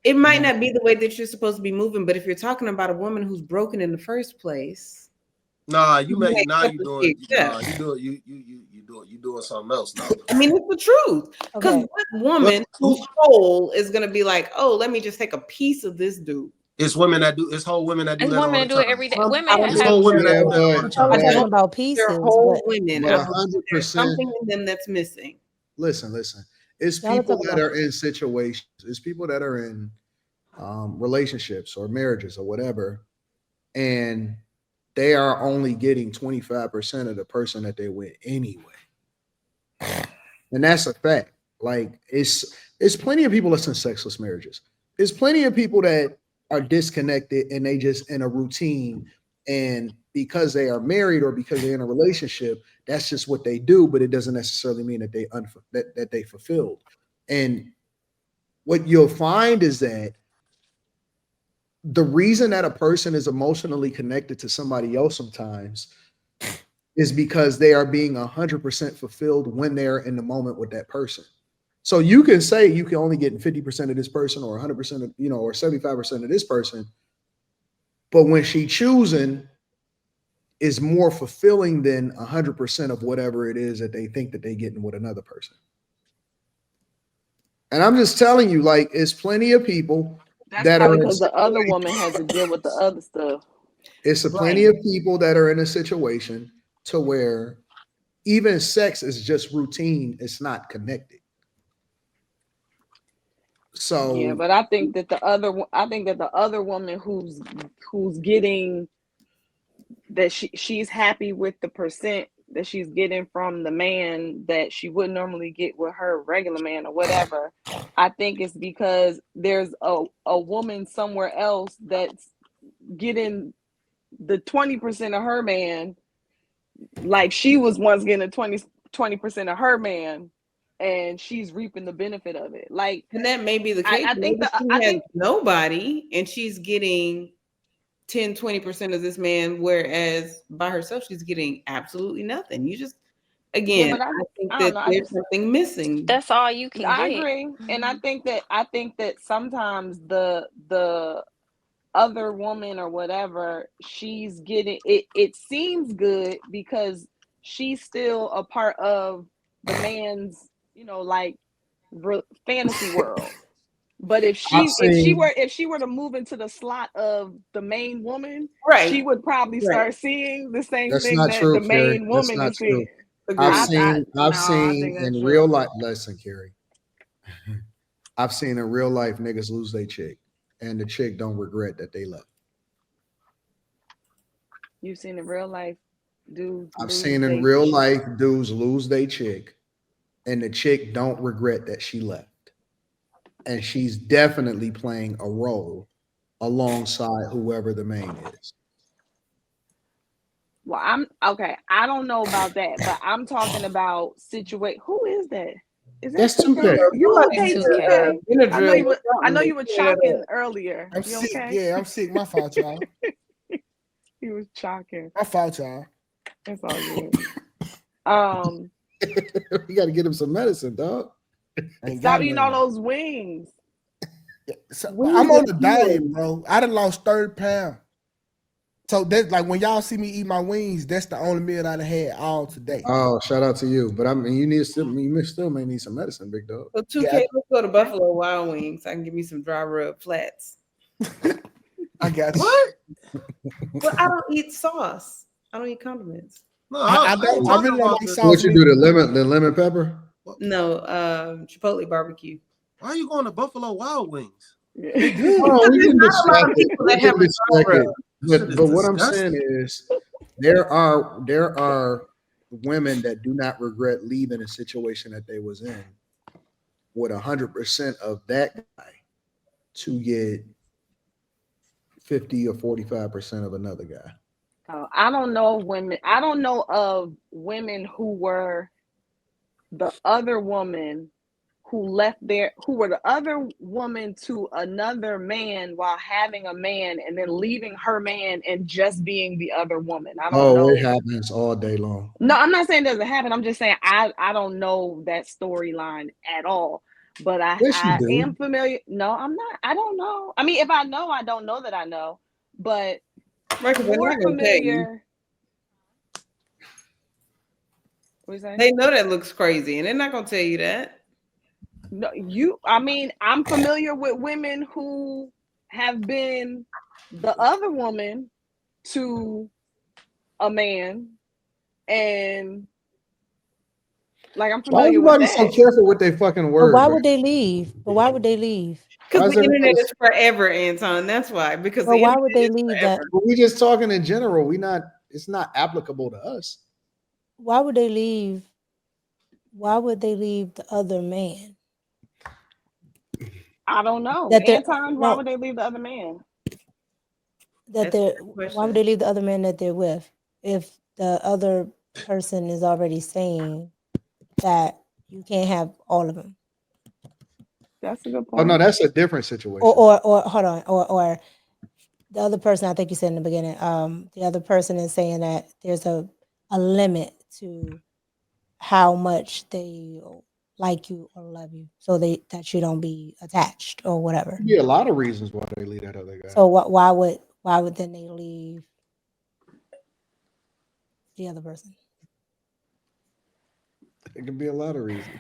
It might not be the way that you're supposed to be moving, but if you're talking about a woman who's broken in the first place, Nah, you you may may nah accept you what she doing nah accepts. you doing you doing something else now. I mean, it's the truth. Because Okay. what But woman whose soul is going to be like, oh, let me just take a piece of this dude? it's women that do. It's whole women that do It's that all women the that do it time. every day. I Women don't It's think have. whole women that Yeah, do that all the Y'all I are time. talking don't but about think they're pieces, whole but women. but I a believe hundred there's percent. something in them that's missing. Listen. It's y'all are people talking that about are in situations. It's people that are in relationships or marriages or whatever, and they are only getting 25% of the person that they with anyway, and that's a fact. Like it's plenty of people that's in sexless marriages. There's plenty of people that are disconnected and they just in a routine, and because they are married or because they're in a relationship, that's just what they do. But it doesn't necessarily mean that that they fulfilled. And what you'll find is that the reason that a person is emotionally connected to somebody else sometimes is because they are being 100% fulfilled when they're in the moment with that person. So you can say you can only get 50% of this person or 100% of, or 75% of this person, but when she choosing is more fulfilling than 100% of whatever it is that they think that they getting with another person. And I'm just telling you, like, it's plenty of people That's that are probably in because the other woman had to deal with the other stuff. it's a plenty Right. of people that are in a situation to where even sex is just routine, it's not connected. Yeah, So but I think that the other woman who's getting that she's happy with the percent that she's getting from the man that she would normally get with her regular man or whatever. I think it's because there's a woman somewhere else that's getting the 20% of her man, like she was once getting 20% of her man, and she's reaping the benefit of it. Like And that may be the case. I think Maybe the I she has think nobody and she's getting 10, 20% of this man, whereas by herself, she's getting absolutely nothing. You just, yeah, again, but I think I don't that know. there's something missing. That's all you can I get. agree, and I think that sometimes the other woman or whatever, she's getting it. It seems good because she's still a part of the man's, like fantasy world. But I've seen if she were to move into the slot of the main woman, she Right. would probably Right. start seeing the same that's thing not that true, the Carrie. main That's woman not is seeing. true. I've Agreed. seen No, I've I seen think that's in real true. life. Listen, Carrie. I've seen in real life niggas lose their chick, and the chick don't regret that they left. You've seen in real life dudes I've lose seen in they real life dudes lose their chick, and the chick don't regret that she left. And she's definitely playing a role alongside whoever the main is. Well, I'm okay. I don't know about that, but I'm talking about situate. Who is that? Is that That's 2K? 2K. You Somebody okay, did 2K? I know Benadryl you or were. I know something you to were clear it chalking up. earlier. I'm You sick. okay? Yeah, I'm sick. My fault, y'all. He was chalking. My fault, y'all. That's all good. Um, You got to get him some medicine, dog. Ain't Stop got eating all none. those wings. So, I'm Wings on are a diet, healing. bro. I done lost 30 pounds. So that's like when y'all see me eat my wings, that's the only meal I done had all today. Oh, shout out to you. But I mean, still may need some medicine, big dog. So Yeah, 2K, let's go to Okay. Buffalo Wild Wings. I can give me some dry rub flats. I got you. What? But I don't eat sauce. I don't eat condiments. No, I I ain't don't. I talking really don't about like the. sauce What you me. do? The lemon pepper? No, Chipotle barbecue. Why are you going to Buffalo Wild Wings? They Yeah. good. Oh, we There's can not a lot discuss of it. people We that have can a dry discuss rub. it. This shit But is what I'm saying disgusting. is there are women that do not regret leaving a situation that they was in with 100% of that guy to get 50 or 45% of another guy. I don't know of women. I don't know of women who were the other woman who were the other woman to another man while having a man and then leaving her man and just being the other woman. I don't Oh, it know. happens all day long. No, I'm not saying it doesn't happen. I'm just saying I don't know that storyline at all. but Yes, you I do. am familiar. No, I'm not. I don't know. I mean, if I know, I don't know that I know, but Right, 'cause they're more not gonna tell you. familiar. What you say? They know that looks crazy, and they're not gonna tell you that. No, I mean, I'm familiar with women who have been the other woman to a man, and like I'm Why familiar with everybody so that. careful with their fucking But words? why Right? would they leave? But why would they leave? Why Because is the everybody? internet is forever, Anton. That's why. Because But the why would internet they is leave forever. that? But we just talking in general. We not. It's not applicable to us. Why would they leave? Why would they leave the other man? I don't know, That they're Anton. Why no, would they leave the other man? that That's a they're. good Why would question. they leave the other man that they're with if the other person is already saying that you can't have all of them? That's a good Oh point. no, that's a different situation. Or hold on, or the other person, I think you said in the beginning, the other person is saying that there's a limit to how much they like you or love you, so that you don't be attached or whatever. Be a lot of reasons why they leave that other guy. So why would then they leave the other person? It can be a lot of reasons.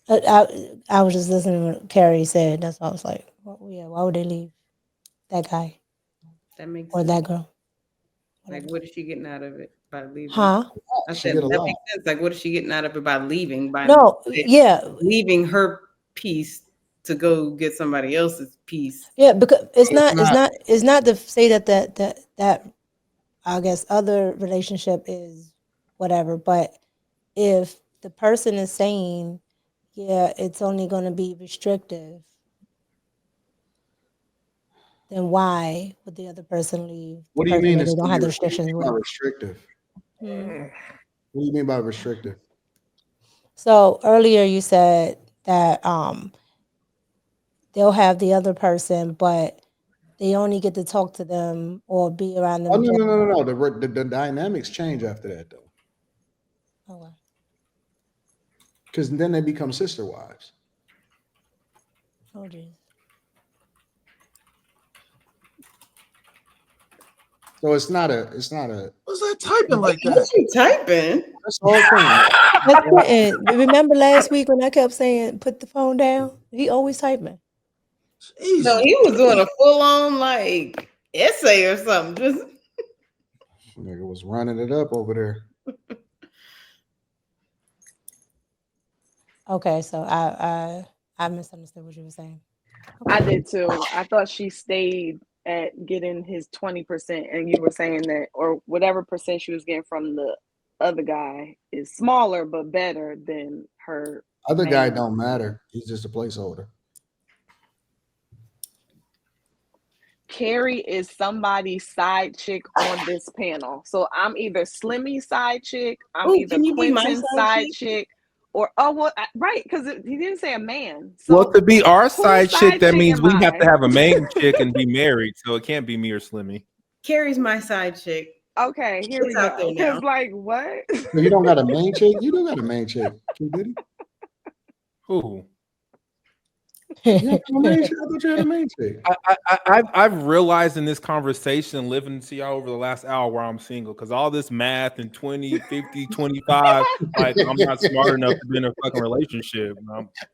I was just listening to what Carrie said. That's why I was like, well, yeah, why would they leave that guy That makes or sense. that girl? Like, what is she getting out of it by leaving? Huh? I She said get a that lot. makes sense. Like, what is she getting out of it by leaving? By No, yeah, leaving her peace to go get somebody else's peace. yeah, because it's It's not to say that I guess other relationship is whatever, but if the person is saying, yeah, it's only going to be restrictive, then why would the other person leave the What do you person mean? that It's they don't to be have the what do you restrictions mean by with? restrictive? Hmm. What do you mean by restrictive? So earlier you said that they'll have the other person, but they only get to talk to them or be around Oh them. no. The dynamics change after that though, Okay. because then they become sister wives. Oh geez. So it's not a. What's that typing like that? What's she typing? That's all Quentin. That's Quentin. Remember last week when I kept saying put the phone down? He always typing. No, Jesus. he was doing a full on like essay or something. Just Nigga was running it up over there. Okay, so I misunderstood what you were saying. I did too. I thought she stayed at getting his 20%, and you were saying that, or whatever percent she was getting from the other guy is smaller but better than her Other guy main. don't matter. He's just a placeholder. Carrie is somebody's side chick on this panel. So I'm either Slimmy's side chick, I'm oh, either can you be my Quentin's side side chick, or right, because he didn't say a man. Well, So to be our whose side chick, that chick means am we have to I? have a main chick and be married. So it can't be me or Slimmy. Carrie's my side chick. Okay, here we It's out go. there now. Because like what? So you don't got a main chick? You do got a main chick. Q Diddy? Who? You have a main chick? I thought you had a main chick. I've realized in this conversation, living to y'all over the last hour, where I'm single, because all this math and 20, 50, 25, like I'm not smart enough to be in a fucking relationship.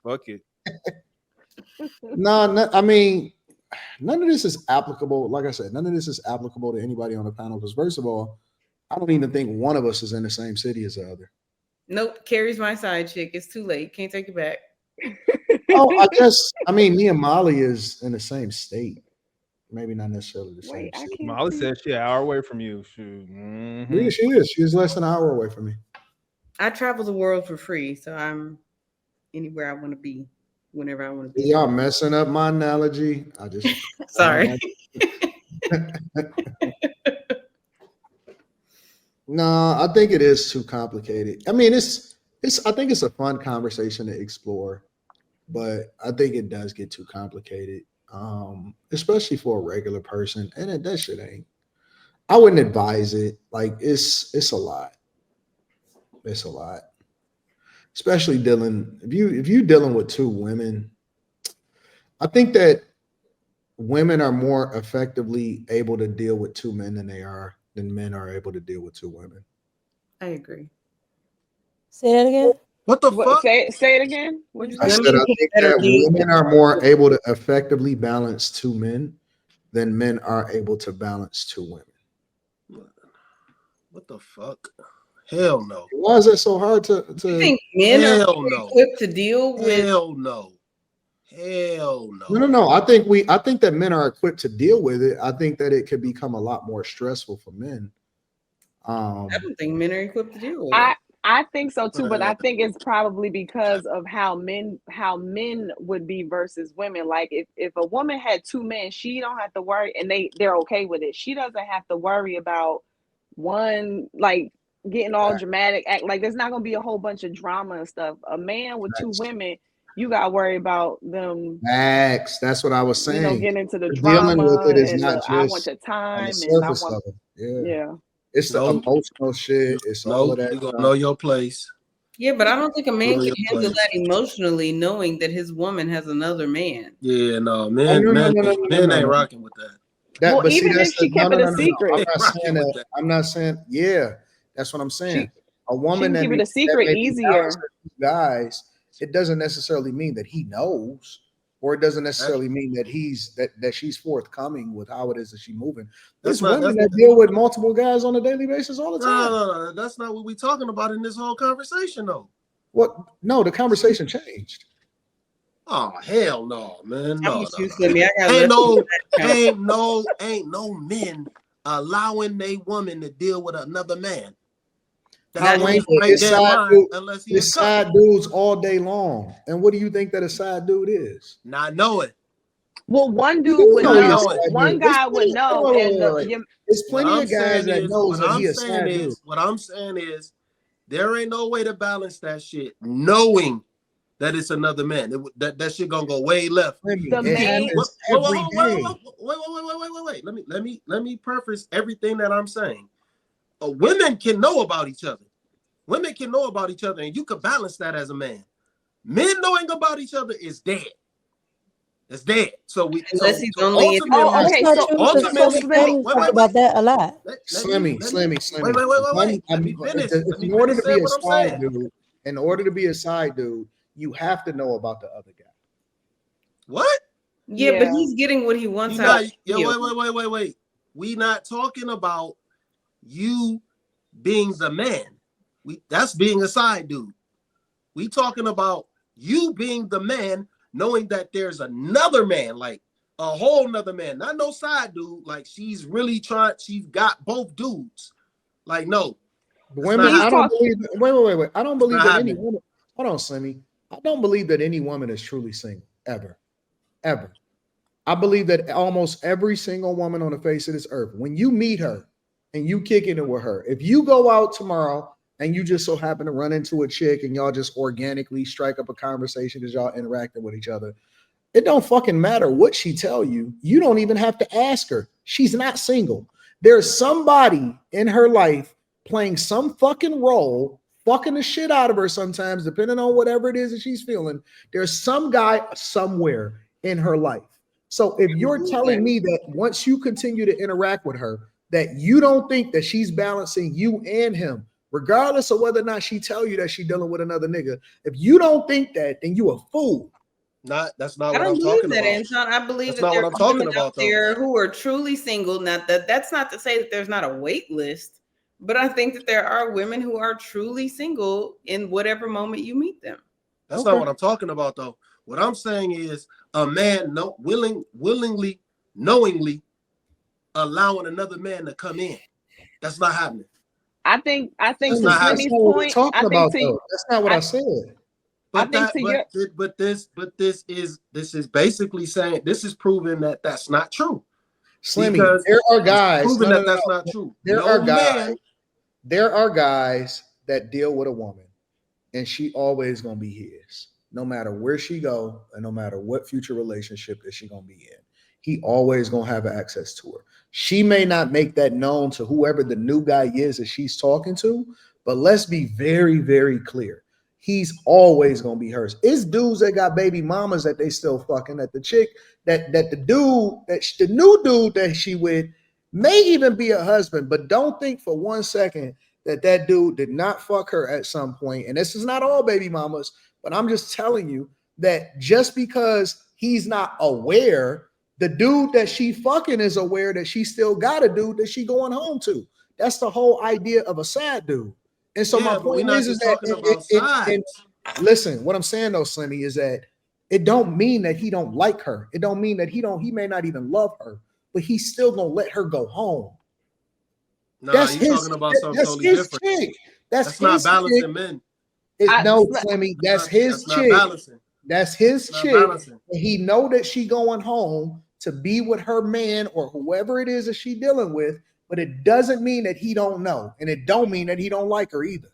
Fuck it. No, I mean, none of this is applicable. Like I said, none of this is applicable to anybody on the panel. Because first of all, I don't even think one of us is in the same city as the other. Nope, Carrie's my side chick. It's too late. Can't take it back. Oh, I mean, me and Molly is in the same state. Maybe not necessarily the same Wait, I city. can't Molly see. said she an hour away from you. Shoot. Mhm. Yeah, she is. She's less than an hour away from me. I travel the world for free, so I'm anywhere I want to be, whenever I want to be. Y'all messing up my analogy. I just Sorry. No, I think it is too complicated. I mean, it's. I think it's a fun conversation to explore, but I think it does get too complicated, especially for a regular person. And that shit ain't. I wouldn't advise it. Like it's a lot. It's a lot. especially if you dealing with two women, I think that women are more effectively able to deal with two men than men are able to deal with two women. I agree. Say that again. What the What, fuck? say it again. What'd you I say? said I can think better that deal women are more able to effectively balance two men than men are able to balance two women. What the fuck? Hell no. Why is that so hard to You think men are Hell no. equipped to deal with? Hell no. Hell no. No. I think that men are equipped to deal with it. I think that it could become a lot more stressful for men. I don't think men are equipped to deal with it. I think so too, but I think it's probably because of how men would be versus women. Like if a woman had two men, she don't have to worry, and they're okay with it. She doesn't have to worry about one like getting all dramatic. Act like there's not gonna be a whole bunch of drama and stuff. A man with two women, you gotta worry about them. Max, that's what I was saying. You know, getting into the Dealing with drama it is and not I want just your on the time and I surface want level. Yeah. yeah. It's the Nope. emotional shit. It's all No, of that you gonna stuff. know your place. Yeah, but I don't think a man Know can your handle place. that emotionally, knowing that his woman has another man. Yeah, no, Oh, men, no, men, no, no, no, men no, ain't no. rocking with that. Well, But see, even that's if she no, kept no, it a no, no, no. secret, I'm not Rocking saying with that. that. I'm not saying, yeah, that's what I'm saying. A she woman can that keep it may, a secret that may be balanced easier. with two guys, it doesn't necessarily mean that he knows, or it doesn't necessarily mean that that she's forthcoming with how it is that she's moving. There's women that deal with multiple guys on a daily basis all the time. No. That's not what we're talking about in this whole conversation, though. What? No, the conversation changed. Oh hell no, man. I'm No. with you, Slimmy. I got Ain't no men allowing a woman to deal with another man. How ain't Right there, line, unless he it's side dudes all day long. And what do you think that a side dude is? Not knowing. Well, one You dude do would know he a know. side One dude. guy would know, and There's What plenty I'm of guys saying that is, knows that he a side dude. what I'm saying is, there ain't no way to balance that shit, knowing that it's another man. That shit gonna go way left. the main. Wait. Let me preface everything that I'm saying. Women can know about each other. Women can know about each other, and you can balance that as a man. Men knowing about each other is dead. It's dead. So we Unless he's so only ultimately, Oh, okay. That's not So true. ultimately, Slimmy talk about that a lot. Slimmy. Wait. Let me finish. In order to be a what I'm side saying. dude, in order to be a side dude, you have to know about the other guy. What? Yeah, but Yeah. he's getting what he wants You out. not, yeah, wait. We not talking about you being the man. That's being a side dude. We talking about you being the man, knowing that there's another man, like a whole nother man, not no side dude. Like she's really trying. She's got both dudes. Like no, Women, I don't believe. Wait. I don't believe that any happening. woman. Hold on, Slimmy. I don't believe that any woman is truly single ever. I believe that almost every single woman on the face of this earth, when you meet her and you kick it with her, if you go out tomorrow and you just so happen to run into a chick and y'all just organically strike up a conversation as y'all interacting with each other, it don't fucking matter what she tell you. You don't even have to ask her. She's not single. There's somebody in her life playing some fucking role, fucking the shit out of her sometimes, depending on whatever it is that she's feeling. There's some guy somewhere in her life. So if you're telling me that once you continue to interact with her, that you don't think that she's balancing you and him, regardless of whether or not she tell you that she's dealing with another nigga, if you don't think that, then you a fool. That's not I what don't I'm believe talking that, about. Anton. I believe That's that not there what I'm are talking women about, out there who are truly single. That's not to say that there's not a wait list, but I think that there are women who are truly single in whatever moment you meet them. That's not what I'm talking about, though. What I'm saying is a man willingly, knowingly allowing another man to come in. That's not happening. I think to That's not Slimmy's what we're point. talking I about, think though. That's not what I said. But this is basically saying, this is proving that that's not true. Slimmy, Because there are guys. proving that's not true. There are guys that deal with a woman, and she always gonna be his, no matter where she go, and no matter what future relationship that she gonna be in. He always gonna have access to her. She may not make that known to whoever the new guy is that she's talking to, but let's be very, very clear. he's always gonna be hers. It's dudes that got baby mamas that they still fucking. That the chick that the new dude that she with may even be a husband, but don't think for 1 second that dude did not fuck her at some point. And this is not all baby mamas, but I'm just telling you that just because he's not aware, the dude that she fucking is aware that she still got a dude that she going home to. That's the whole idea of a sad dude. And so my point is that listen, what I'm saying though, Slimmy, is that it don't mean that he don't like her. It don't mean that he may not even love her, but he's still gonna let her go home. No, you're talking about something totally different. Chick. That's not balancing chick. Men. No, Slimmy, that's his chick. That's his chick. He know that she going home to be with her man or whoever it is that she dealing with, but it doesn't mean that he don't know, and it don't mean that he don't like her either.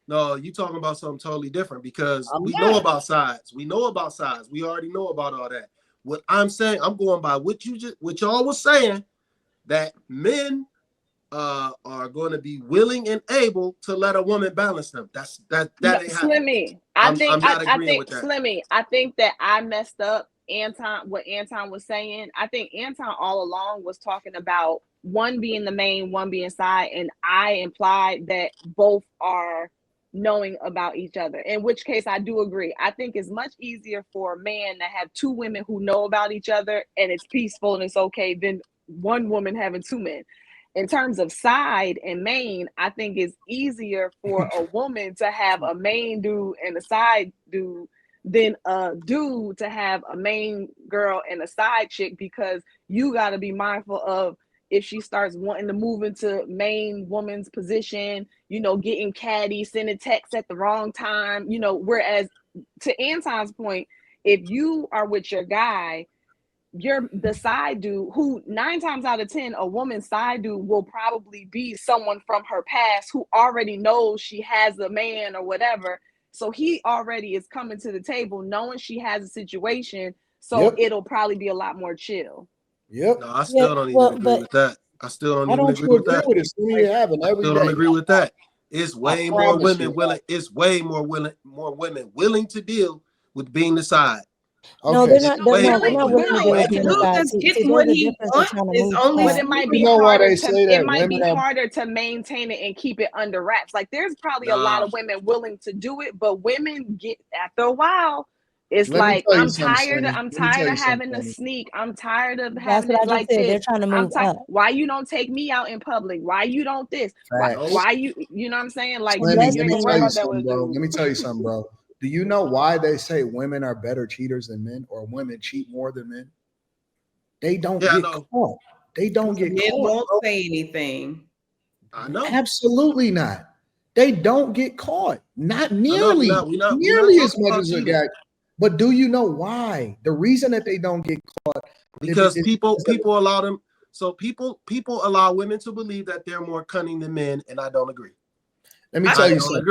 No, you talking about something totally different because know about sides. We know about sides. We already know about all that. What I'm saying, I'm going by what y'all was saying, that men are going to be willing and able to let a woman balance them. That ain't Slimmy. I'm not agreeing with that. Slimmy, I think that I messed up what Anton was saying. I think Anton all along was talking about one being the main, one being side, and I implied that both are knowing about each other, in which case I do agree. I think it's much easier for a man to have two women who know about each other and it's peaceful and it's okay than one woman having two men. In terms of side and main, I think it's easier for a woman to have a main dude and a side dude than a dude to have a main girl and a side chick, because you got to be mindful of if she starts wanting to move into main woman's position, getting catty, sending texts at the wrong time, whereas to Anton's point, if you are with your guy, you're the side dude who 9 times out of 10, a woman's side dude will probably be someone from her past who already knows she has a man or whatever. So he already is coming to the table knowing she has a situation. So it'll probably be a lot more chill. Yep. No, I still don't even agree with that. I still don't even agree with that. I still don't agree with that. It's way more women willing. It's way more women willing to deal with being the side. Okay. No, they're not willing to deal with being the side. Getting what he wants is only. But it might be harder. It might be harder to maintain it and keep it under wraps. Like there's probably a lot of women willing to do it, but women get after a while. It's like I'm tired of having to sneak. I'm tired of having it like this. They're trying to move up. Why you don't take me out in public? Why you don't this? Why you know what I'm saying? Like let me tell you something, bro. Do you know why they say women are better cheaters than men, or women cheat more than men? They don't get caught. They don't get caught. Men won't say anything. I know. Absolutely not. They don't get caught. Not nearly as much as a guy. But do you know why? The reason that they don't get caught because people allow them. So people allow women to believe that they're more cunning than men, and I don't agree. Let me tell you something.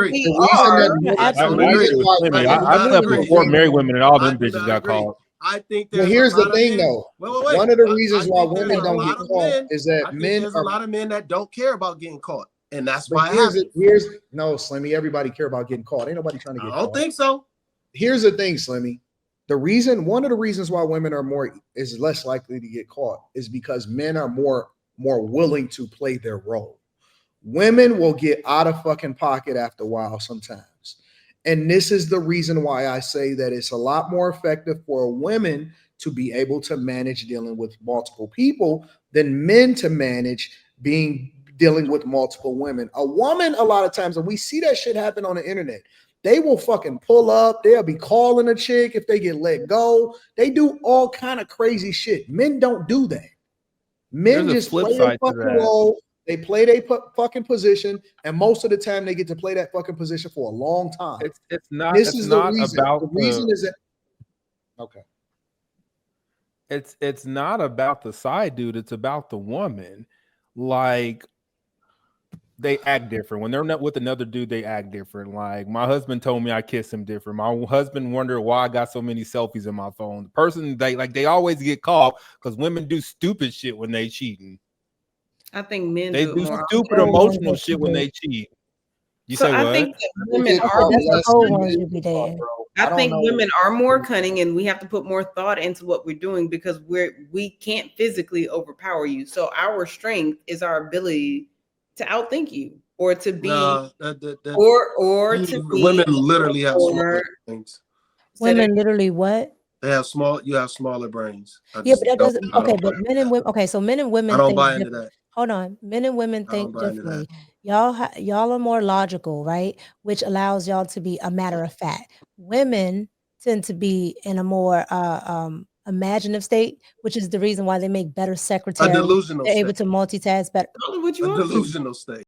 I've slept with 4 married women and all them bitches got caught. I think here's the thing though. One of the reasons why women don't get caught is that there's a lot of men that don't care about getting caught. And that's why no, Slimmy, everybody care about getting caught. Ain't nobody trying to get caught. I don't think so. Here's the thing, Slimmy. One of the reasons why women are is less likely to get caught is because men are more willing to play their role. Women will get out of fucking pocket after a while sometimes. And this is the reason why I say that it's a lot more effective for women to be able to manage dealing with multiple people than men to manage dealing with multiple women. A woman, a lot of times, and we see that shit happen on the internet, they will fucking pull up. They'll be calling a chick if they get let go. They do all kind of crazy shit. Men don't do that. Men just play their fucking role. They play their fucking position, and most of the time they get to play that fucking position for a long time. It's not. This it's is not the reason. about the reason is that. Okay. It's not about the side dude. It's about the woman. Like they act different when they're not with another dude. They act different. Like my husband told me I kiss him different. My husband wondered why I got so many selfies in my phone. The person they always get caught because women do stupid shit when they cheating. I think men do stupid emotional shit when they cheat. You So say I what? think that They women get are caught That's the less old than ones men you be get caught, dating. bro. I don't think know. women are more cunning, and we have to put more thought into what we're doing because we can't physically overpower you. So our strength is our ability to outthink you or to be Nah, or to be women literally have smaller or brains. say that Women literally what? They have you have smaller brains. Yeah, but that don't, doesn't. I Okay, don't buy but into men and that. women. Okay, so men and I women don't think buy into different. that. Hold on, men and women I don't think buy into that. differently. Y'all are more logical, right? Which allows y'all to be a matter of fact. Women tend to be in a more imaginative state, which is the reason why they make better A secretaries. delusional They're able state. to multitask better. call it what you A want to. delusional state.